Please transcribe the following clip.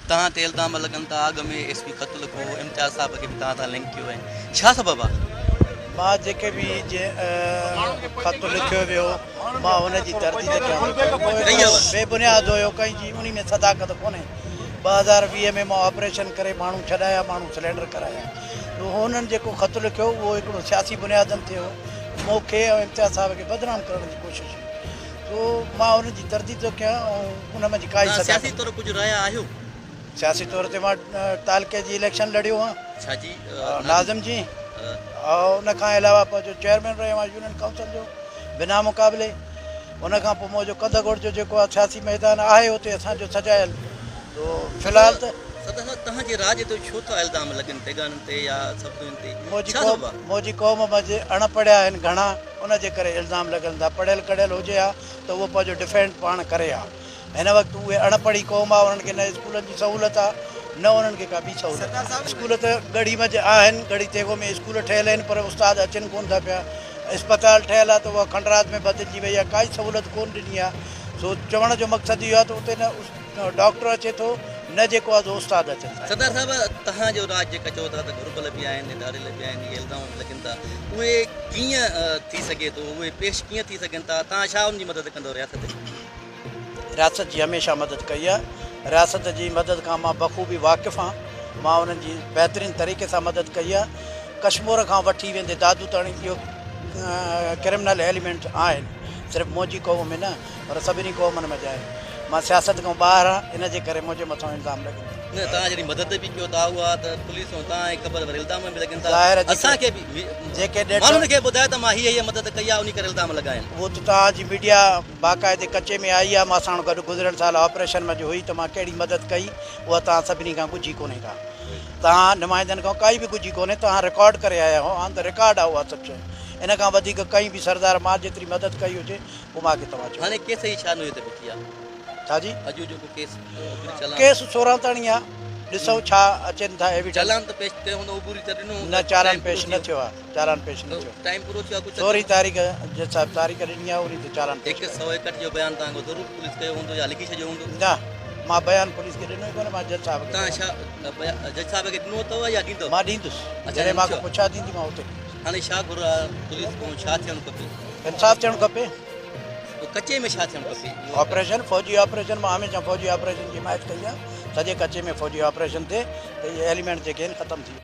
तव्हां ते इल्ज़ाम लॻनि था अॻ में एसपी ख़त लिखो इम्तियाज़ साहिब खे बि तव्हां सां लिंक कयो आहे, छा सबबु आहे? मां जेके बि ख़त लिखियो वियो मां हुनजी तर्दीद कयां, बेबुनियाद हुयो कंहिंजी उन में सदाकत कोन्हे। 2020 में मां ऑपरेशन करे माण्हू छॾाया, माण्हू सिलेंडर कराया। तो हुननि जेको ख़त लिखियो उहो हिकिड़ो सियासी बुनियादनि ते हो, मूंखे ऐं इम्तियाज़ साहिब खे बदनाम करण जी कोशिशि। तो मां हुनजी तर्दीद थो कयां ऐं हुन में काई सियासी तौर कुझु रहिया आहियो? सियासी तौर ते मां तालके जी इलेक्शन लड़ियो आहियां, छा जी? नाज़िम जी। और उन खां अलावा पोइ जो चेयरमैन रहियो आहियां यूनियन काउंसिल जो बिना मुक़ाबले। उन खां पोइ मुंहिंजो कदगोड़ जो जेको आहे सियासी मैदान आहे उते असांजो सजायल। तो फ़िलहाल त तव्हांजे राज ते छो था इल्ज़ाम लॻनि टेगाननि ते या सब्सिडियुनि ते? मुंहिंजी क़ौम में अणपढ़िया आहिनि घणा, उनजे करे इल्ज़ाम लॻनि था। पढ़ियल कढ़ियल हुजे हा त उहो पंहिंजो डिफेंड पाण करे हा। हिन वक़्तु उहे अणपढ़ी क़ौम आहे, उन्हनि खे न स्कूलनि जी सहूलियत आहे न उन्हनि खे का ॿी सहूलियत। स्कूल त गढ़ी में आहिनि, गढ़ी तेगो में स्कूल ठहियल आहिनि पर उस्ताद अचनि कोन था पिया। अस्पताल ठहियल आहे त उहा खंडरात में बदिलजी वई आहे, काई सहूलियत कोन ॾिनी आहे। सो चवण जो मक़सदु इहो आहे त उते न डॉक्टर अचे थो न जेको आहे उस्ताद अचनि था। सरदार साहिब, तव्हांजो राज जेका चओ था त घुरबल बि आहिनि, धारियल बि आहिनि, इहे इल्ज़ाम लॻनि था, उहे कीअं थी सघे थो, उहे पेश कीअं थी सघनि था? तव्हां छा उनजी मदद कंदव रियासत जी? रियासत जी हमेशह मदद कई आहे। रियासत जी मदद खां मां बख़ूबी वाक़िफ़ु आहियां। मां उन्हनि जी बहितरीन तरीक़े सां मदद कई आहे। कश्मीर खां वठी वेंदे दादू ताणी इहो क्रिमिनल एलिमेंट आहिनि, सिर्फ़ु मुंहिंजी क़ौम में न पर सभिनी क़ौमनि में आहिनि। मां सियासत खां ॿाहिरि आहियां, इन जे करे मुंहिंजे मथां इल्ज़ाम लॻनि। न, तव्हां जहिड़ी मदद बि कयो था उहा त पुलिस ऐं तव्हां ख़बर वरी इल्ज़ाम बि लॻनि था। असांखे बि जेके माण्हुनि खे ॿुधायो त मां हीअ मदद कई आहे, उन करे इल्ज़ाम लॻाइनि। उहो त तव्हांजी मीडिया बाक़ाइदे कचे में आई आहे। मां साण गॾु गुज़िरियल साल ऑपरेशन में जो हुई त मां कहिड़ी मदद कई उहा तव्हां सभिनी खां ॻुझी कोन्हे का। तव्हां नुमाइंदनि खां काई बि ॻुझी कोन्हे, तव्हां रिकॉर्ड करे आया हो, हाणे त रिकॉर्ड आहे उहा सभु शइ। इन खां वधीक कंहिं बि सरदार मां जेतिरी मदद कई हुजे उहो मूंखे तव्हां चयो। हाणे केस जी छा नुहियत बीठी आहे? छा जी? अॼु जेको केस 16 ताणी आहे, ॾिसूं छा अचनि था। चालान त पेश कयो हूंदो, उबूरी त ॾिनो न, चालान पेश न थियो आहे। चालान पेश न थियो। टाइम पूरो थियो आहे कुझु? 16 तारीख़ जे साहिब तारीख़ ॾिनी आहे, उन ते चालान। 161 जो बयान तव्हां ज़रूरु पुलिस कयो हूंदो या लिखी छॾियो हूंदो? न, मां बयान पुलिस खे ॾिनो ई कोन्हे, मां जज साहिब खे। तव्हां छा जज साहिब खे ॾिनो अथव या ॾींदव? मां ॾींदुसि, जॾहिं मूंखे पुछा थींदी मां हुते। हाणे छा घुर आहे पुलिस खां, छा थियणु खपे? इंसाफ़ थियणु खपे। कचे में छा थियणु खपे? ऑपरेशन, फौजी ऑपरेशन। मां हमेशह फौजी ऑपरेशन जी हिमायत कई आहे। सॼे कचे में फौजी ऑपरेशन थिए त इहे एलिमेंट जेके आहिनि ख़तमु थी